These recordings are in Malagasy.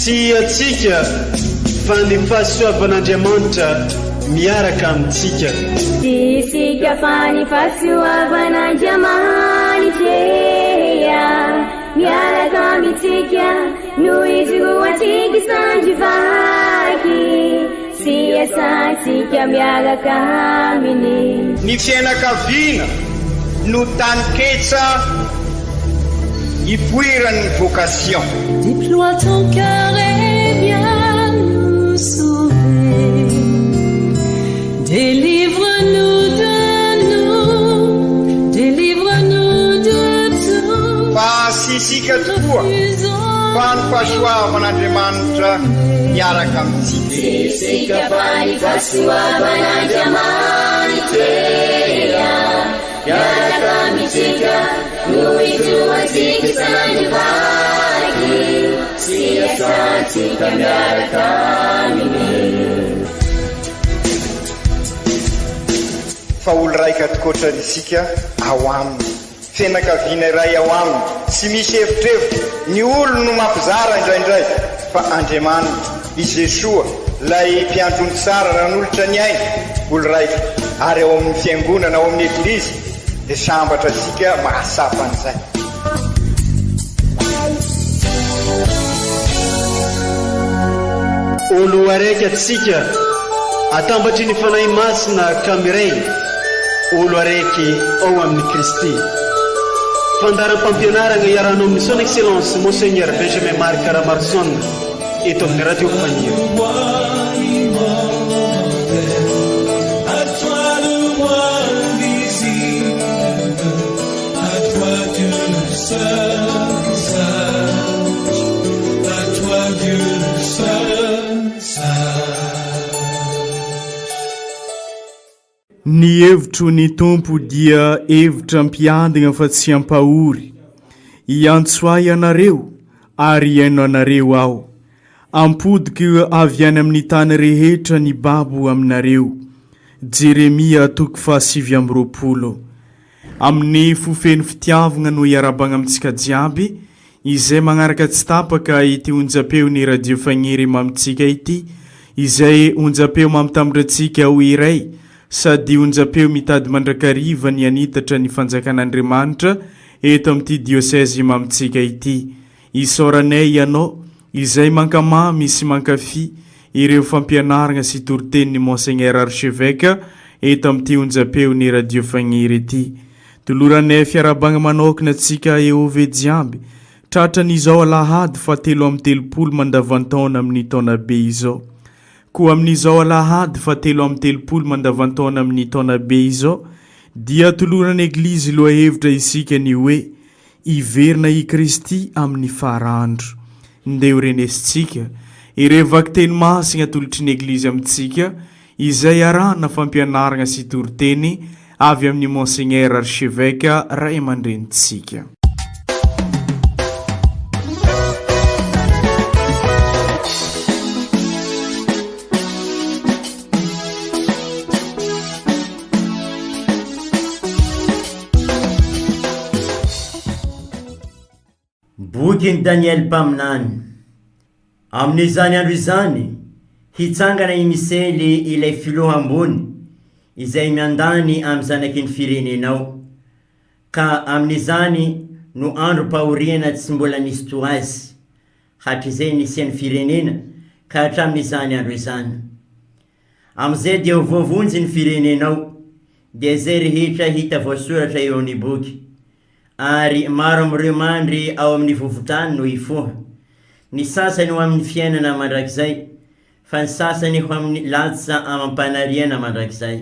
Sy atsika fa ny fahasoavan'Andriamanitra miaraka amintsika. Isika fa ny fahasoavan'Andriamanitra miaraka amintsika noho izy roantsika sandrivaky sy asantsika miaraka aminy. Ny fianakaviana no taniketsa ipoiran'ny vocation. Déploie ton cœur et viens nous sauver. Délivre-nous de tout. Fasisika tokoa fa ny fahasoavan'Andriamanitra miaraka amintsika. Isika fa ny fahasoavan'Andriamanitra miaraka amintsika noho izy roantsika sandrivaky sy asantsika miaraka aminy. Fa olo raika atokotran isika ao aminy, fianakaviana iray ao aminy, tsy misy hevitrevitra. Ny olo no mampizara indraindray fa Andriamanitra i Jesoa lay mpiandrony tsara nanolotra ny aina olo raika, ary ao amin'ny fiangonana ao amin'ny eglizy dia sambatra isika mahasapan'izay. Olo araiky atsika atambatry ny fanahy masina kamiray, olo araiky ao amin'ny Kristy. Fandaram-pampianarana iarahanao amin'ny son excellence Monseigneur Benjamin Marc Caramarson eto amin'ny radio Fagniry. Ny hevitro ny tompo dia hevitra mpiandina fa tsy ampahory. Iantsoay anareo ary iaino anareo aho. Ampodika avy any amin'ny tany rehetra ny babo aminareo. Jeremia 7:20. Amin'ny fofeny fitiavana no iarabagna amintsika jiaby izay magnaraka tsy tapaka ity onjapeo ny radio Fagniry mamitsika ity, izay onjapeo mamtamindrantsika ho iray sady onjapeo mitady mandrakariva ny anitatra ny fanjakan'Andriamanitra eto amin'ity diosèse mamitsika ity. Isaoranay ianao izay mankamamy sy mankafi ireo fampianarana sy toritenin'ny Monseigneur Archevêque eto amin'ity onjapeo ny radio Fagniry ity. Toloranay fiarabagna manokana atsika Ehove jiamby tratran'izao alahady fa 3:30 mandavantaona amin'ny taona be izao. Koa amin'izao alahady fa 3:30 mandavantaona amin'ny taona be izao dia toloran'ny eglizy loha hevitra isika ny hoe iverina i Kristy amin'ny farandro. Ndeo renesitsika irevaky teny masina tolotry ny eglizy amintsika izay arahana fampianarana sy toriteny avy amin'ny Monseigneur Archevêque ray amandrenitsika. Boky Daniel mpaminany. Amin'izany andro izany hitsangana i misely ilay filoha ambony izay miandany amin'ny zanaky ny firenenao, ka amin'izany no andro pahoriana tsy mbola nisy toazy hatrizay nisy ny firenena ka hatramin'izany andro izany. Amizay dia hovovonjy ny firenenao dia zay rehetra hita voasoratra eo amin'ny boky, ary maro amin'ireo mandry ao amin'ny vovotrany no ifoha. Ny sasany ho amin'ny fiainana mandrakizay, fa ny sasany ho amin'ny latsa amam-panariana mandrakizay.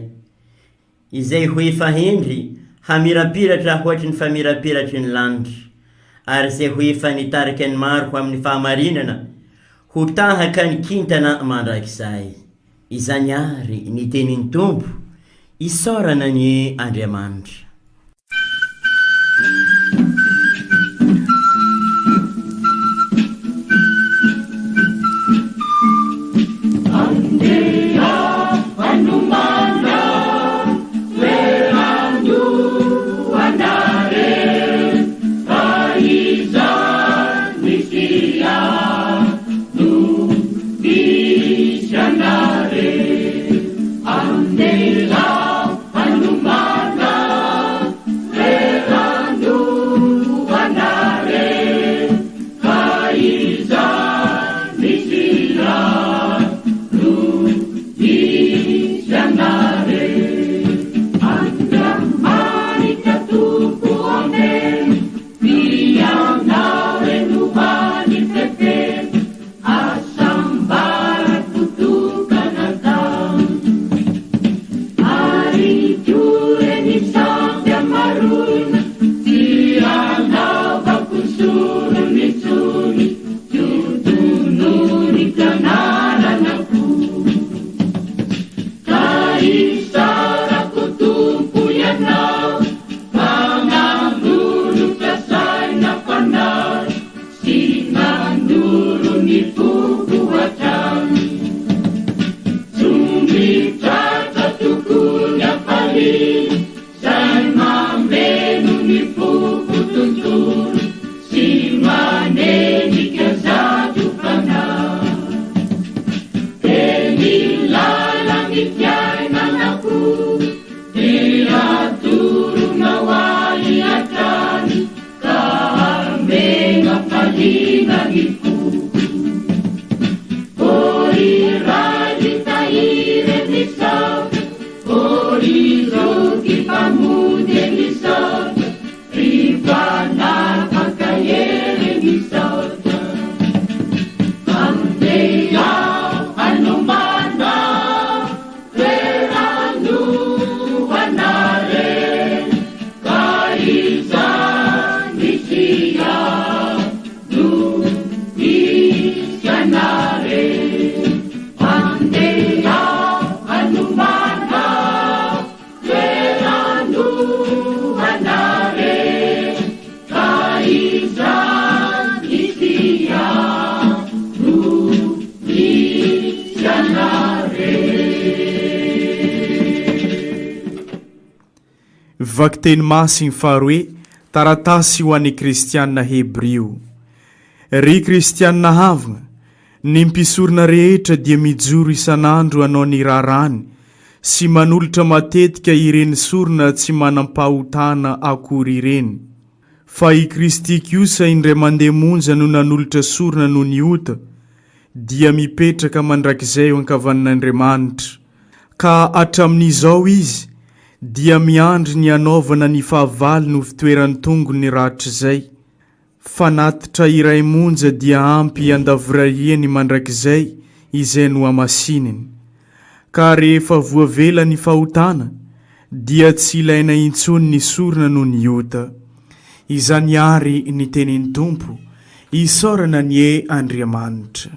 Izay ho efa hendry hamirapiratra hoatry ny famirapiratry ny lanitra, ary zay ho efa nitarika ny maro ho amin'ny fahamarinana ho tahaka ny kintana mandrakizay. Izany ary ny tenin'ny tompo isaorana ny Andriamanitra. No Vaky teny masiny faharoe taratasy ho an'ny kristianina Hebrio. Ry kristianina havagna, ny mpisorona rehetra dia mijoro isan'andro hanao ny rarany sy manolotra matetika ireny sorona tsy manampahotana akory ireny. Fa i Kristy kosa indray mandeha monja no nanolotra sorona no niota, dia mipetraka mandrakizay eo ankavan'Andriamanitra. Ka hatramin'izao izy dia miandry ny anaovana ny fahavalo no fitoerany tongony ratrizay. Fanatitra iray monja dia ampy andavoriany mandrakizay izay no amasininy. Ka rehefa voavela ny fahotana, dia tsy ilaina intsony ny sorona no niota. Izany ary ny tenin'ny Tompo, isaorana ny Andriamanitra.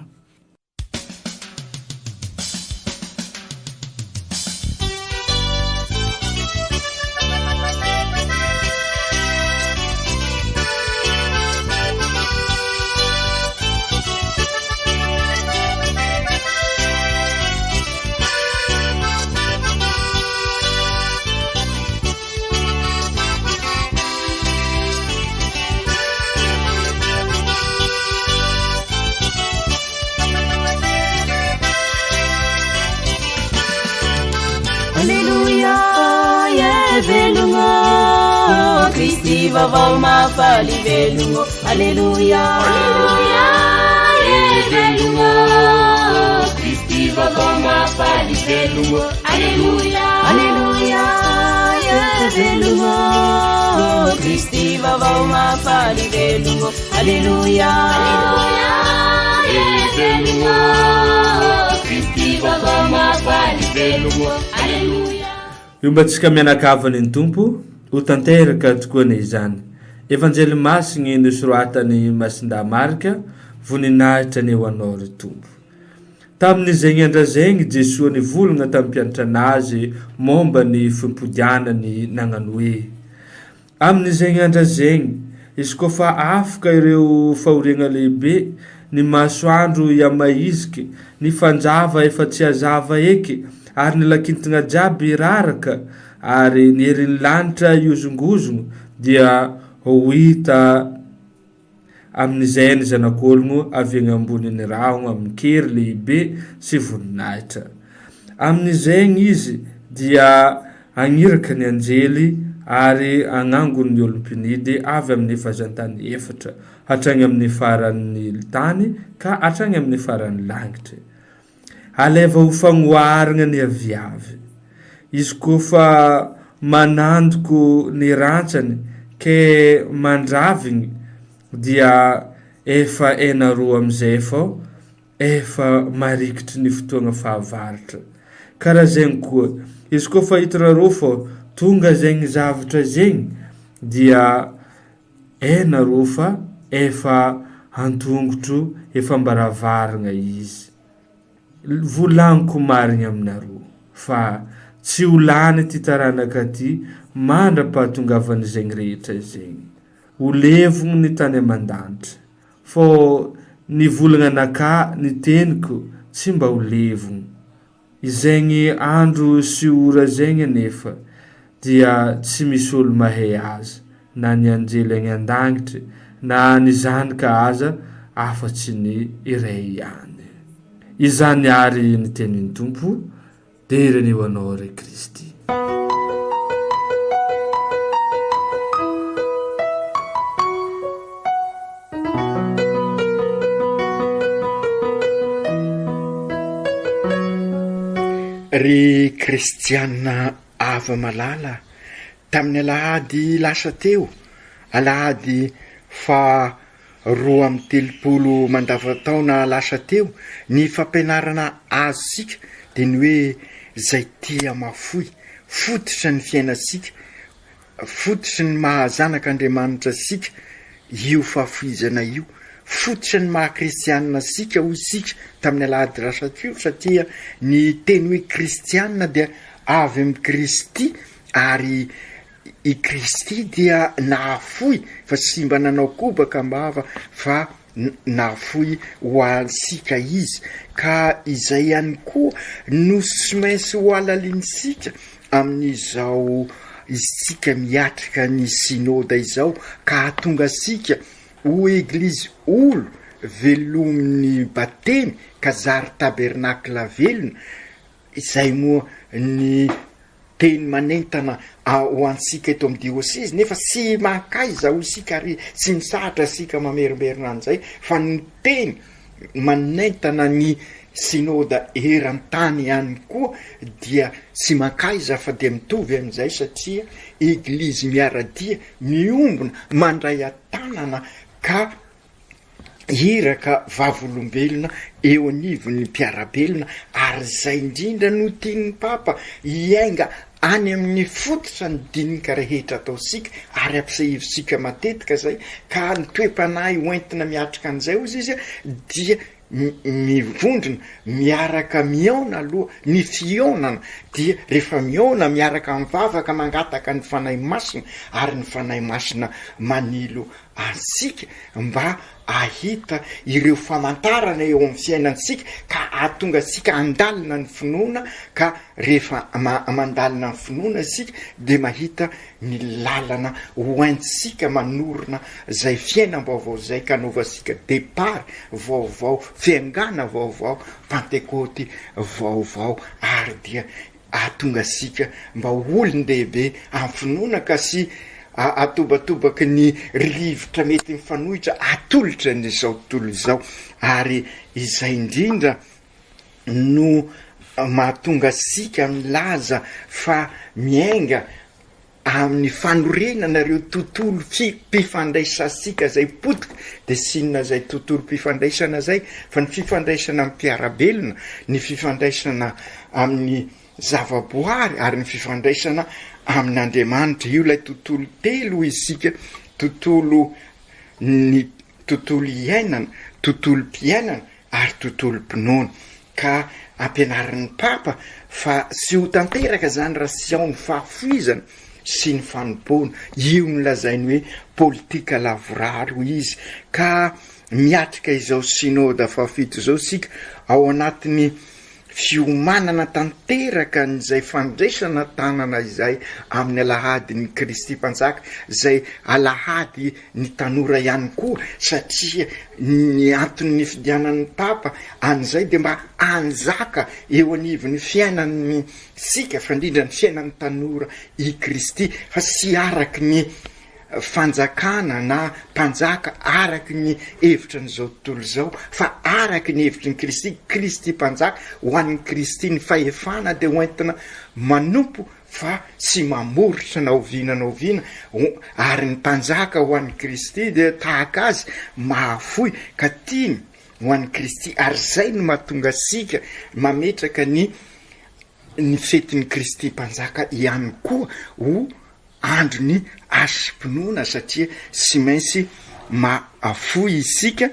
Kristi vavao mafaly velogno. Alleluia, alleluia, velogno. Kristi vavao mafaly velogno. Alleluia, alleluia, velogno. Kristi vavao mafaly velogno. Alleluia, alleluia, velogno. Kristi vavao mafaly velogno. Alleluia. Iomantsika mianakavany ny Tompo ho tanteraka tokoa ny izany. Evanjely masiny nosoratany Masinda Marika voninahitra ny eo anao ry Tompo. Tamin'izay andra zegny Jesosy nivolagna tamin'ny mpianatra anazy momba ny fimpodianany nagnano hoe: amin'izay andra zegny izy koa fa afaka ireo fahoriana lehibe, ny masoandro iamaiziky, ny fanjava efa tsy hazava eky, ary ny lakintana jiaby raraka, ary ny herin'ny lanitra iozongozogno, dia ho hita amin'izay ny zanak'ologno avy agny amboniny rahogno amin'ny kery lehibe sy voninahitra. Amin'izay izy dia agniraka ny anjely ary agnangony ny olompinidy avy amin'ny fazantany efatra hatrany amin'ny faran'ny tany ka hatrany amin'ny faran'ny langitra. Aleva ho fagnoharagna ny aviavy. Izy koa fa manandoko ny rantsany ke mandravigny, dia efa enaroa amizay fao, efa marikitry ny fotoagna fahavaratra. Karaha zegny koa, izy koa fa hitrarô fao tonga zegny zavatra zegny dia nareo fa efa antongotro efa mbaravaragna izy. Volagniko marigny aminareo fa tsy ho lany ty taranaka ty mandra-pahatongavany zegny rehetra zegny. Ho levogno ny tany aman-danitra fô ny volagna ny teniko tsy mba ho levogno. Izegny andro sy ora zegny anefa dia tsy misy olo mahay azy, na ny anjely agny an-dagnitry na ny zanaka aza afa-tsy ny iray ihany. Izany ary ny tenin'ny Tompo, derany ho anao re Kristy. Ry kristianina ava malala, tamin'ny alahady lasa teo, alahady fa 20 mandavataona lasa teo, ny fampianarana azysika dia ny hoe zay tia mafoy, fototry ny fiainasika, fototry ny mahazanak'Andriamanitra sika, io fahafoizana io, fototry ny mahakristianina sika hoy sika tamin'ny alahady lasa teo, satria ny teny hoe kristianina dia avy amin'ny Kristy, ary i Kristy dia nahafoy fa tsy mba nanao kobaka mbava fa nahafoy ho ansika izy. Ka izay ihany koa no tsy maintsy ho alalinsika amin'izao isika miatrika ny synôda izao, ka tonga sika ho eglizy olo velomin'ny batemy ka zary tabernakla velona. Izay moa ny teny manentana ho antsika eto amin'ny dioseze, nefa tsy mankaiza ho sika ary tsy misahatra sika mamerimberina an'izay, fa ny teny manentana ny synôda eran-tany ihany koa dia tsy mankaiza fa dia mitovy amin'izay, satria eglizy miaradia miombona mandray atanana ka iraka vavolombelona eo anivon'ny mpiarabelona. Ary zay indrindra no tian'ny Papa iainga any amin'ny fototra ny dinika rehetra ataosika, ary ampisahivosika matetika zay, ka ny toe-panahy hoentina miatrika an'izay ozy izy dia mivondrona miaraka miaona aloha. Ny fionana dia rehefa miaona miaraka mivavaka mangataka ny fanahy masina, ary ny fanahy masina manilo ansika mba ahita ireo famantarana eo amin'ny fiainansika, ka ahatonga sika andalina ny finoana. Ka rehefa mandalina ny finoana sika dia mahita ny lalana hoentsika manorina zay fiainam-baovao zay, ka anaovasika départ vaovao, fiangana vaovao, pentekoty vaovao, ary dia ahatonga sika mba olon-dehibe amin'ny finoana, ka sy atobatobaky ny rivotra mety mifanohitra atolotra n'izao tontolo izao. Ary izay indrindra no mahatonga sika milaza fa miainga amin'ny fanorenana ireo tontolo mpifandraisasika zay potika, dia sinona zay tontolo mpifandraisana zay fa ny fifandraisana amin'ny mpiarabelona, ny fifandraisana amin'ny zavaboary, ary ny fifandraisana amin'Andriamanitra. Io ilay tontolo telo isika, tontolo iainana, tontolo mpiainana ary tontolo mpinoana. Ka ampianarin'ny Papa fa tsy ho tanteraka zany raha sy ao ny fahafoizana sy ny fanompoana. Io nolazainy hoe politika lavoraro izy. Ka miatrika izao synôda fafito zao sika ao anatin'ny fiomanana tanteraka n'izay fandraisana tanana izay amin'ny alahady ny Kristy mpanjaka, zay alahady ny tanora ihany koa, satria ny antony ny fidianan'ny Papa an'izay dia mba anjaka eo anivon'ny fiainan'ny sika, fa indrindra ny fiainan'ny tanora i Kristy, fa sy araky ny fanjakana na mpanjaka araky ny hevitra n'izao tontolo izao, fa araky ny hevitry ny Kristy. Kristy mpanjaka, ho an'ny Kristy ny fahefana dia hoentina manompo fa sy mamoritra na oviana, ary ny mpanjaka ho an'ny Kristy dia tahaka azy mahafoy ka tiany ho an'ny Kristy. Ary zay no mahatonga sika mametraka ny ny fetin'ny Kristy mpanjaka ihany koa ho andro ny asom-pinoana satria sy maintsy mahafoy isika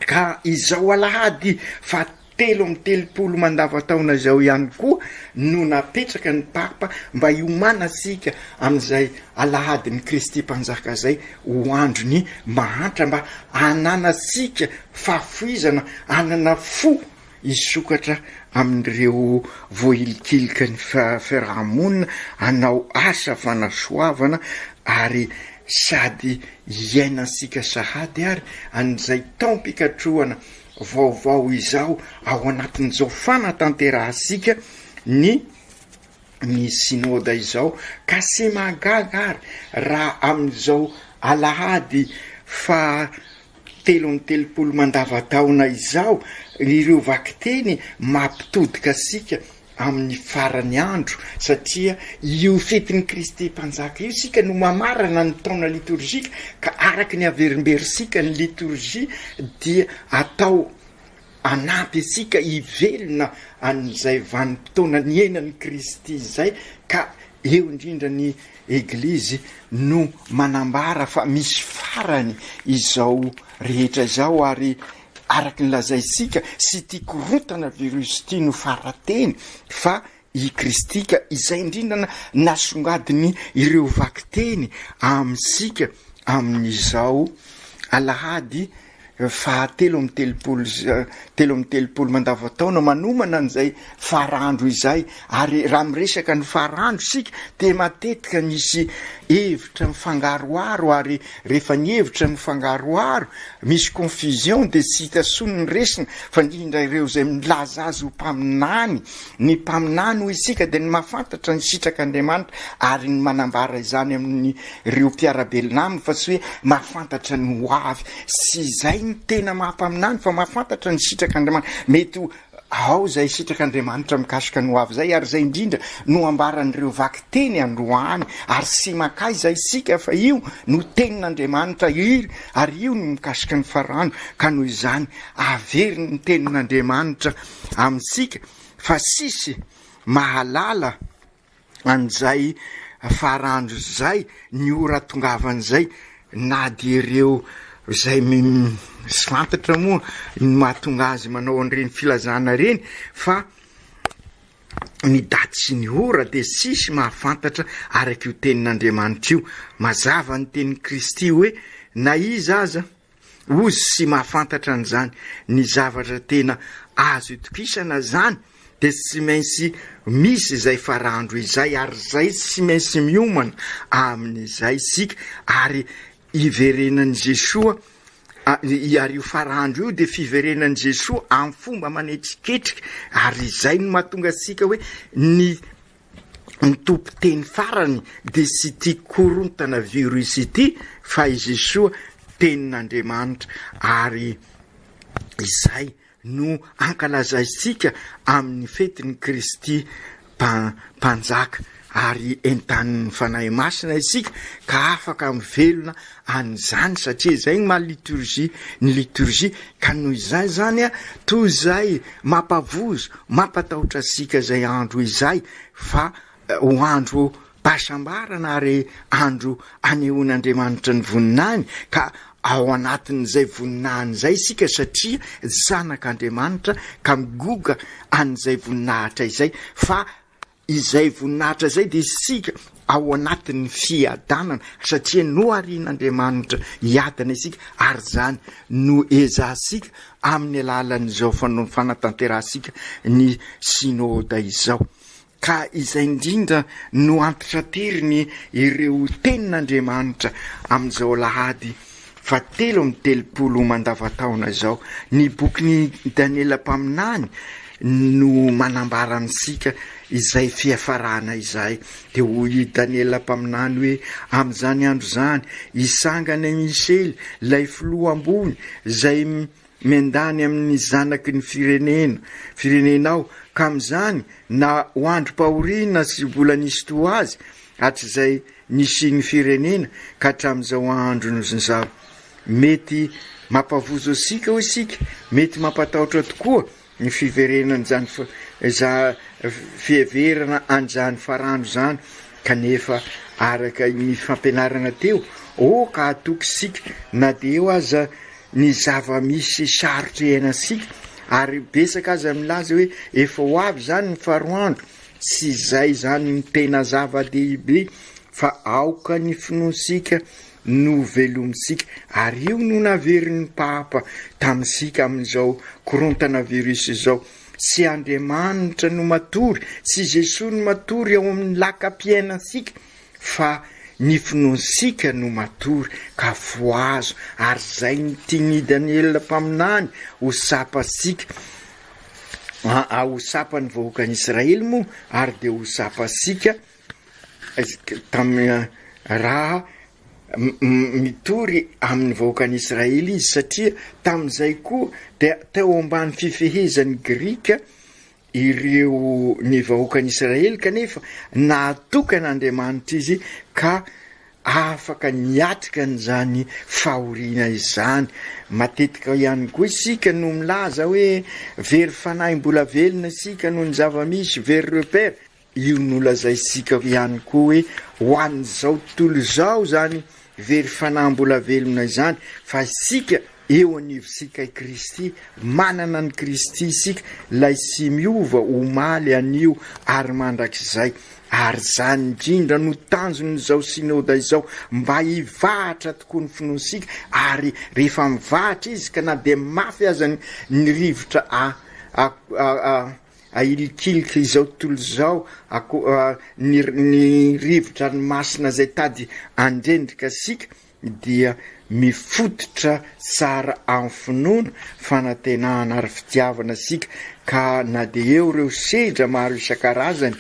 ka izao alahady fa 3 mandavataona izao ihany koa no napetraka ny papa mba hiomana sika amin'izay alahady ny Kristy mpanjaka zay ho andro ny mahantra mba anana sika fahafoizana anana fo isokatra amin'ireo voailikilika ny fiarahamonina hanao asa fanasoavana ary sady iainasika sahady ary an'izay taom-pikatrohana vaovao izao ao anatin'izao fanatanterahasika ny synôda izao ka sy mahagaga ary raha amin'izao alahady fa 3 mandavataona izao ireo vakiteny mampitodika asika amin'ny farany andro satria io fetin'ny Kristy mpanjaka io sika no mamarana ny taona liturgika ka araky ny averimberisika ny liturgia dia atao anampy asika hivelona an'izay vanim-potoana ny enan'ny Kristy zay ka eo indrindra ny eglizy no manambara fa misy farany izao rehetra izao ary araky nylazaisika sy tia korontana virusy tia no farateny fa i Kristika izay indrindrana nasongadiny ireo vakiteny aminsika amin'izao alahady fa 3 mandavataona manomana an'izay farandro izay ary raha miresaka ny farandro sika de matetika nisy hevitra mifangaroaro ary rehefa ny hevitra mifangaroaro misy confusion de sy hitasony ny resina fa indrindra ireo zay milaza azy ho mpaminany ny mpaminany ho isika de ny mahafantatra ny sitrak'Andriamanitra ary ny manambara izany amin'ny reo mpiarabelinaminy fa sy hoe mahafantatra ny hoavy sy izay ny tena mahampaminany fa mahafantatra ny sitrak'Andriamanitra mety ao zay sitrak'Andriamanitra mikasika ny hoavy zay ary zay indrindra no ambaran'ireo vakiteny androany ary sy makay zay sika fa io no tenin'Andriamanitra iry ary io no mikasika ny farandro ka noho izany avery ny tenin'Andriamanitra aminsika fa sisy mahalala an'izay farandro zay ny ora tongavan'izay na de ireo zay sy fantatra moa ny mahatonga azy manao an'ireny filazana reny fa ny daty sy ny ora de sisy mahafantatra araky io tenin'Andriamanitra io mazava ny tenin'ny Kristy hoe na izy aza ozy sy mahafantatra an'izany ny zavatra tena azo itokisana zany de sy maintsy misy izay farandro izay ary zay sy maintsy miomana amin'izay sika ary iverenan'i Jesoa ary io farandro io de fiverenan'i Jesoa amin'ny fomba manetriketrika ary izay no mahatonga asika hoe ny tompoteny farany de sy tia korontana virusy ity fa i Jesoa tenin'Andriamanitra ary izay no ankalazaisika amin'ny fetin'ny Kristy mpanjaka ary entan'ny fanahy masina isika ka afaka mivelona an'izany satria zay ny mahaliturgia ny liturgia ka noho izay zany toy zay mampavozo mampatahotra asika zay andro izay fa ho andro pahasambarana ary andro anehoan'Andriamanitra ny voninany ka ao anatin'izay voninahiny zay sika satria zanak'Andriamanitra ka migoga an'izay voninahitra izay fa izay voninahitra zay de sika ao anatin'ny fiadanana satria no arian'Andriamanitra hiadana isika ary zany no ezasika amin'ny alalan'izao fanatanterahasika ny synôda izao ka izay indrindra no antitrateriny ireo tenin'Andriamanitra amin'izao lahady fa 3 mandavataona zao ny bokyny Daniela mpaminany no manambara aminsika izay fiafarana izay de hoy Daniela mpaminany hoe amin'izany andro zany isangany Misely lay filoha ambony zay mendany amin'ny zanaky ny firenenao ka amin'izany na ho andro pahorina sy mbola nisy to azy hatr'izay nisy ny firenena ka hatramin'izao andro nozao mety mampavozo asika ho isika mety mampatahotra tokoa ny fiverenany zany fiheverana anjany farano zany kanefa araka ny fampianarana teo ka atoky sika na de eo aza ny zava-misy sarotra iainasika ary besaka aza milaza hoe efa ho avy zany ny faroandro sy zay zany ny tena zava-dehibe fa aoka ny finoansika no velomitsika ary io no naverin'ny papa tamin'isika amin'izao korontana virus zao sy Andriamanitra no matory sy Jesosy no matory ao amin'ny laka-piainasika fa ny finoansika no matory ka voazo ary zay ny tiany Daniel mpaminany ho sapasika ho sapany vahoakany Israely moa ary de ho sapasika tamin'ny raha mitory amin'ny vahoakany Israely izy satria tamin'izay koa de teo ambany fifehezan'ny Grika ireo ny vahoakany Israely kanefa natokan'Andriamanitra izy ka afaka niatrika n'izany fahoriana izany. Matetika ihany koa isika no milaza hoe very fanahy mbola velona isika no ny zava-misy very repère. Io no lazaisika ihany koa hoe ho an'izao tontolo izao zany very fanahy mbola velona izany fa isika eo anivosika i Kristy manana ny Kristy isika lay sy miova omaly anio ary mandrakizay ary zany indrindra no tanjony izao synôda izao mba hivahatra tokoa ny finoansika ary rehefa mivahatra izy ka na de mafy aza ny rivotra ailikilika izao tontolo izao ny rivotra ny masina zay tady andrendrika sika dia mifototra tsara amin'ny finoana fanantenana ary fitiavana sika ka na de eo reo sedra maro isan-karazany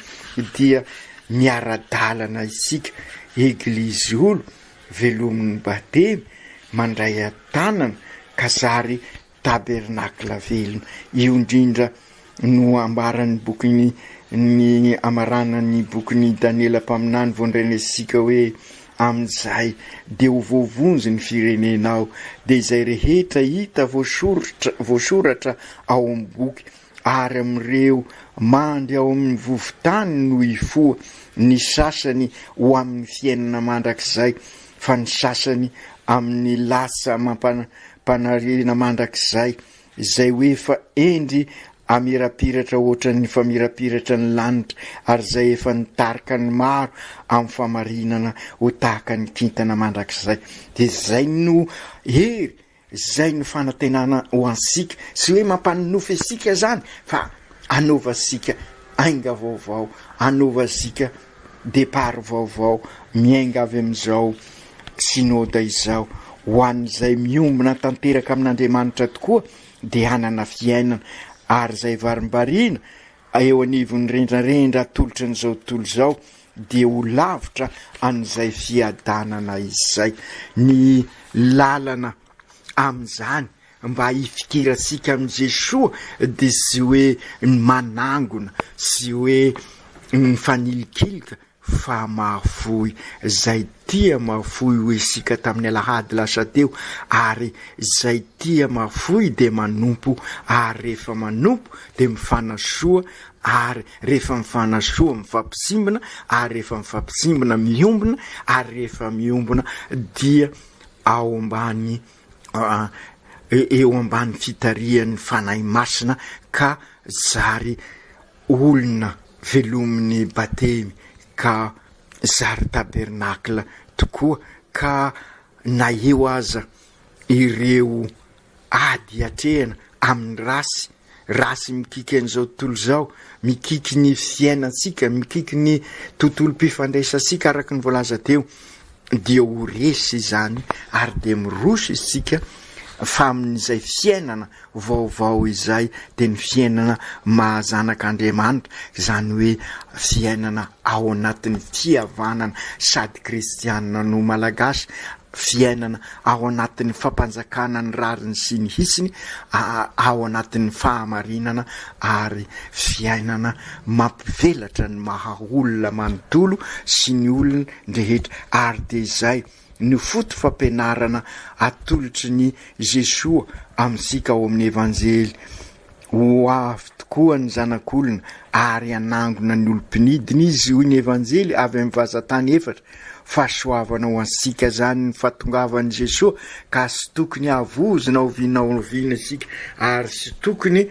dia miara-dalana isika eglizy olo velomin'ny batemy mandray atanana kazary tabernakla velona. Io indrindra no ambaran'ny bokyny ny amaranany bokyny Daniela mpaminany vondraina isika hoe amin'izay de ho voavonjy ny firenenao de izay rehetra hita voasoratra ao amin'ny boky ary amin'ireo mandy ao amin'ny vovotany no ifoa ny sasany ho amin'ny fiainana mandrakizay fa ny sasany amin'ny lasa mampanarina mandrakizay izay hoe fa endry amirapiratra ohatra ny famirapiratra ny lanitra ary zay efa nitarika ny maro amin'ny famarinana ho tahaka ny kintana mandrakizay. De zay no hery zay ny fanantenana ho ansika sy hoe mampanofy asika zany fa anaovasika ainga vaovao, anaovasika départ vaovao miainga avy amin'izao synôda izao ho an'izay miombona tanteraka amin'Andriamanitra tokoa de hanana fiainana ary zay varimbariana eo anivon'ny rendrarendra atolotra n'izao tontolo izao de ho lavitra an'izay fiadanana izay ny lalana amin'izany mba hifikirasika amin'i Jesosy de sy hoe ny manangona sy hoe ny fanilikilika fa mahafoy zay tia mahafoy ho isika tamin'ny alahady lasa teo ary zay tia mahafoy de manompo ary rehefa manompo de mifanasoa ary rehefa mifanasoa mifampisimbona ary rehefa mifampisimbona miombona ary rehefa miombona dia ao ambany eo ambany fitarian'ny fanahy masina ka zary olona velomin'ny batemy ka zary tabernakla tokoa ka na eo aza ireo ady atrehana amin'ny rasy mikiky an'izao tontolo izao mikiky ny fiainatsika mikiky ny tontolo mpifandraisasika araka ny voalaza teo dia ho resy zany ary de mirosy isika fa amin'izay fiainana vaovao izay de ny fiainana mahazanak'Andriamanitra zany hoe fiainana ao anatin'ny fihavanana sady kristianina no malagasy fiainana ao anatin'ny fampanjakana ny rariny sy ny hisiny ao anatin'ny fahamarinana ary fiainana mampivelatra ny mahaolona manontolo sy ny olona rehetra ary de izay ny foto fampianarana atolotry ny Jesosy amintsika ao amin'ny evanjely ho avy tokoa ny zanak'olona ary anangona ny olom-pinidiny izy hoy ny evanjely avy amin'ny vazantany 4 fahasoavana ho ansika zany ny fahatongavan'i Jesosy ka sy tokony avozona oviana isika ary sy tokony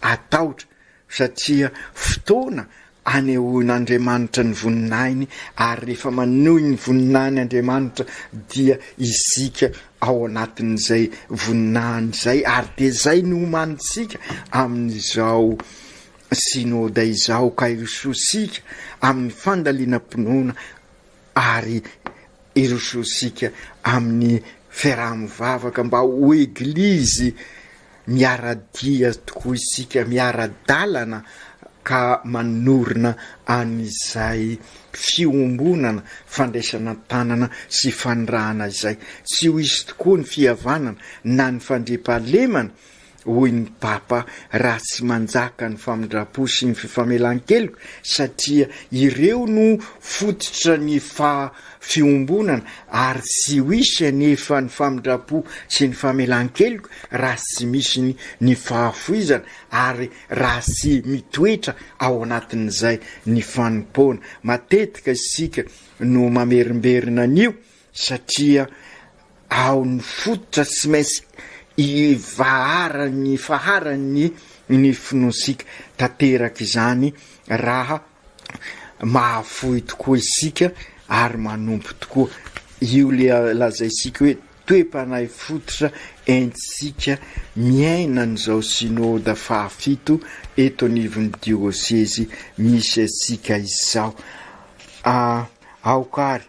ataotra satria fotoana anehoan'Andriamanitra ny voninainy ary rehefa manohy ny voninahiny Andriamanitra dia isika ao anatin'izay voninahiny izay ary dia zay no omanintsika amin'izao synôda izao ka irososika amin'ny fandaliana-pinoana ary irososika amin'ny fiaraha-mivavaka mba ho eglizy miaradia tokoa isika miara-dalana ka manorina an'izay fiombonana fandraisana tanana sy fanirahana izay tsy ho isy tokoa ny fihavanana na ny fandriampahalemana hoy ny papa raha tsy manjaka ny famindra-po sy ny fifamelan-keloka satria ireo no fototra ny fiombonana ary tsy ho isy anefa ny famindra-po sy ny famelan-keloka raha tsy misy ny fahafoizana ary raha tsy mitoetra ao anatin'izay ny fanompoana. Matetika isika no mamerimberina an'io satria ao ny fototra tsy maintsy faharany ny finosika tanteraka izany raha mahafoy tokoa isika ary manompo tokoa. Io le lazaisika hoe toe-panahy fototra entsika miaina n'izao synôda fahafito eto anivon'ny diosezi misy asika izao. Aokary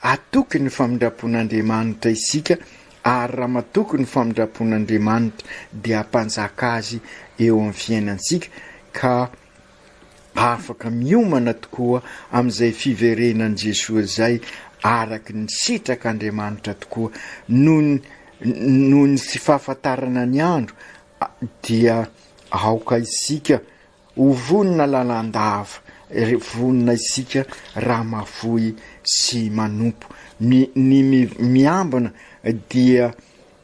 atoky ny famindrapon'Andriamanitra isika ary raha matoky ny famindrapon'Andriamanitra dia hampanjaka azy eo amin'ny fiainantsika ka afaka miomana tokoa amin'izay fiverenan'i Jesosy zay araky ny sitrak'Andriamanitra tokoa noho ny tsy fahafantarana ny andro dia aoka isika ho vonina lalandava vonina isika raha mafoy sy manompo ny miambina dia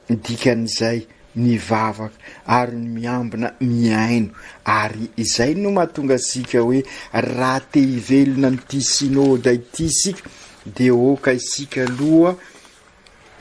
dikan'izay ny vavaka ary ny miambina miaino ary izay no mahatonga asika hoe raha te hivelona n'ity synôda ity isika dia oka isika aloha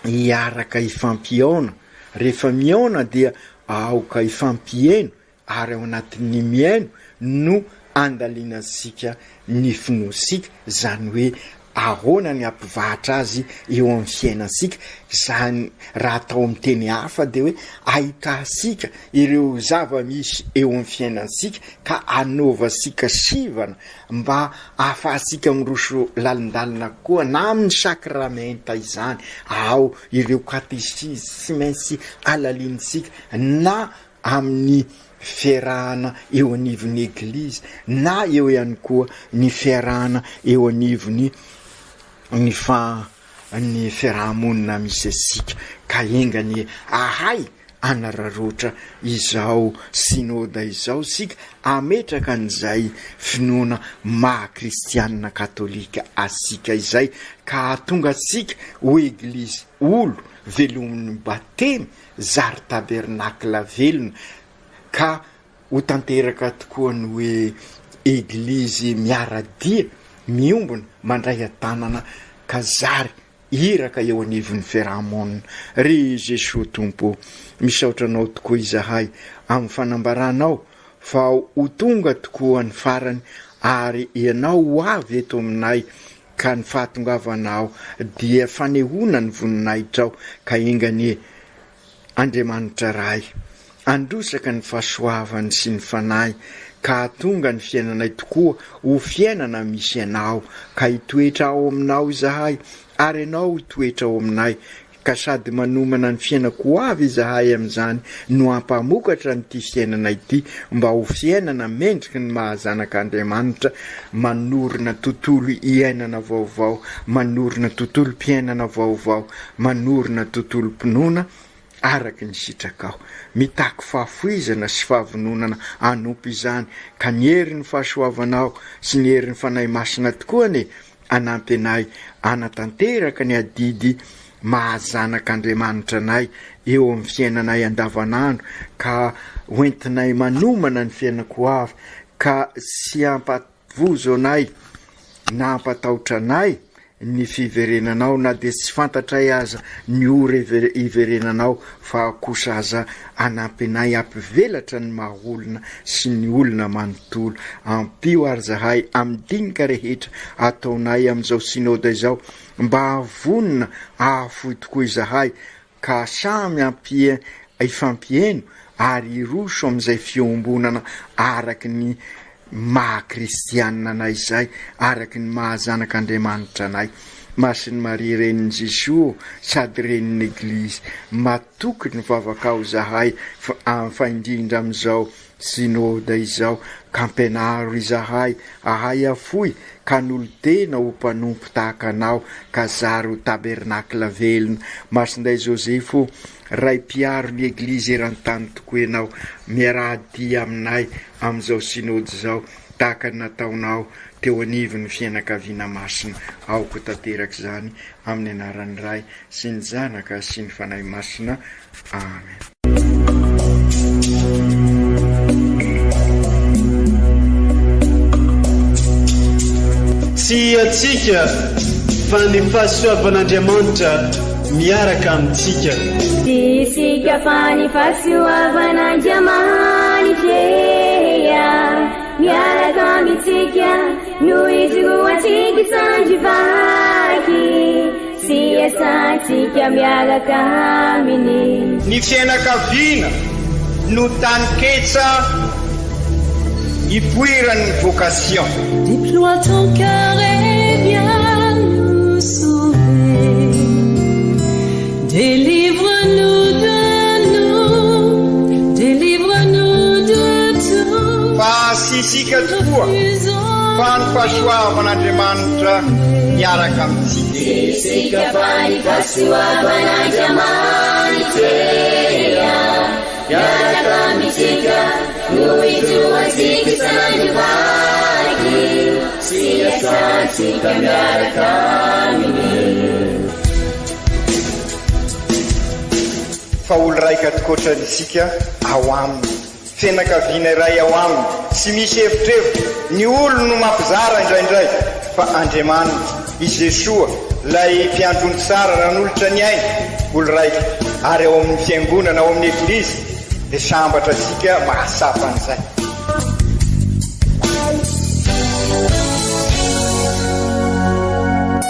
hiaraka hifampiaona rehefa miaona dia aoka hifampiaino ary ao anatin'ny miaino no andaliana asika ny finosika zany hoe ahoana ny ampivahatra azy eo amin'ny fiainantsika zany raha atao amin'ny teny hafa dia hoe ahitasika ireo zava-misy eo amin'ny fiainantsika ka anaova sika sivana mba ahafahasika miroso lalindalina koa na amin'ny sakramenta izany ao ireo katesisy sy maintsy alaliantsika na amin'ny fiarahana eo anivon'ny eglizy na eo ihany koa ny fiarahana eo anivon'ny ny fiarahamonina misy asika ka engany ahay anararoatra izao synôda izao sika ametraka an'izay finoana maha-kristianina katolika asika izay ka tonga asika ho eglizy olo velomin'ny batemy zary tabernakla velona ka ho tanteraka tokoa ny hoe eglizy miaradia miombona mandray atanana ka zary iraka eo anivon'ny fiarahamonina. Ry Jesosy tompo misaotra anao tokoa izahay amin'ny fanambaranao fa ho tonga tokoa ny farany ary ianao ho avy eto aminay ka ny fahatongavanao dia fanehoana ny voninahitrao ka engany Andriamanitra ray androsaka ny fahasoavany sy ny fanahy ka tonga ny fiainanay tokoa ho fiainana misy ianao ka hitoetra ao aminao izahay ary ianao hitoetra ao aminay ka sady manomana ny fiainako ho avy izahay amin'izany no hampamokatra nyity fiainana ity mba ho fiainana mendriky ny mahazanak'Andriamanitra manorina tontolo iainana vaovao manorina tontolo mpiainana vaovao manorina tontolo mpinoana araky ny sitrakao mitaky fahafoizana sy fahavononana anompo izany ka ny hery ny fahasoavanao sy ny hery ny fanahy masina tokoa ane anampy anay anatanteraka ny adidy mahazanak'Andriamanitra anay eo amin'ny fiainanay andavanandro, ka hoentinay manomana ny fiainako avy, ka sy ampavozo anay na ampatahotra anay ny fiverenanao, na dia tsy fantatray aza ny ora iverenanao, fa kosa aza anampy anay ampivelatra ny mahaolona sy ny olona manontolo. Ampio ary zahay amin'ny dinika rehetra ataonay amin'izao synôda izao, mba havonina ahafoy tokoa izahay, ka samy ifampieno ary iroso amin'izay fiombonana araky ny maha-kristianina anay izay, araky ny mahazanak'Andriamanitra anay. Masiny Maria renin'i Jesosy sady renin'ny Eglizy, matoky ny vavakao zahay fa indrindra amin'izao synôda izao, ka ampianaro izahay ahay afoy ka n'olo tena ho mpanompo tahaka anao, ka zary ho tabernakla velona. Masinday Josefo ray mpiaro ny Eglizy eran-tany tokoa ianao, miaradia aminay amin'izao synôda izao, tahaka ny nataonao teo anivon'ny fianakaviana masina. Aoko tanteraky zany amin'ny anaran'ny Ray sy ny Zanaka sy ny Fanahy Masina. Amen. Tsy atsika fa ny fahasoavan'Andriamanitra miaraka amintsika. Tsy isika fa ny fahasoavan'Andriamanitra miaraka amintsika, noho izy roa atsika sandrivaky, sy asantsika miaraka aminy. Ny fianakaviana no taniketsa ipoiran'ny vocation. Déploie ton cœur et viens nous sauver. Délivre-nous de tout. Fa sisika tokoa fa ny fahasoavan'Andriamanitra miaraka amintsika. Sisika fa ny fahasoavan'Andriamanitra miaraka amintsika, noho izy roa atsika sandrivaky, sy asantsika miaraka aminy. Fa olo raika tokoatrany isika ao aminy, fianakaviana iray ao aminy, tsy misy hevitrevitra. Ny olo no mampizara indraindray, fa Andriamanitra i Jesosy lay mpiandrony tsara ranolotra ny aina, olo raika ary ao amin'ny fiangonana, ao amin'ny Eglizy, dia sambatra tsika mahasapan'izay.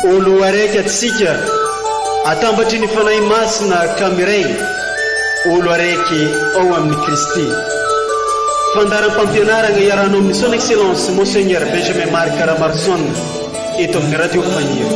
Olo araiky atsika atambatry ny fanahy masina kamiray, olo araiky ao amin'ny Kristy. Fandaram-pampianarana iaranao amin'ny son excellence Monseigneur Benjamin Marc Caramarson eto amin'ny radio Fagnier.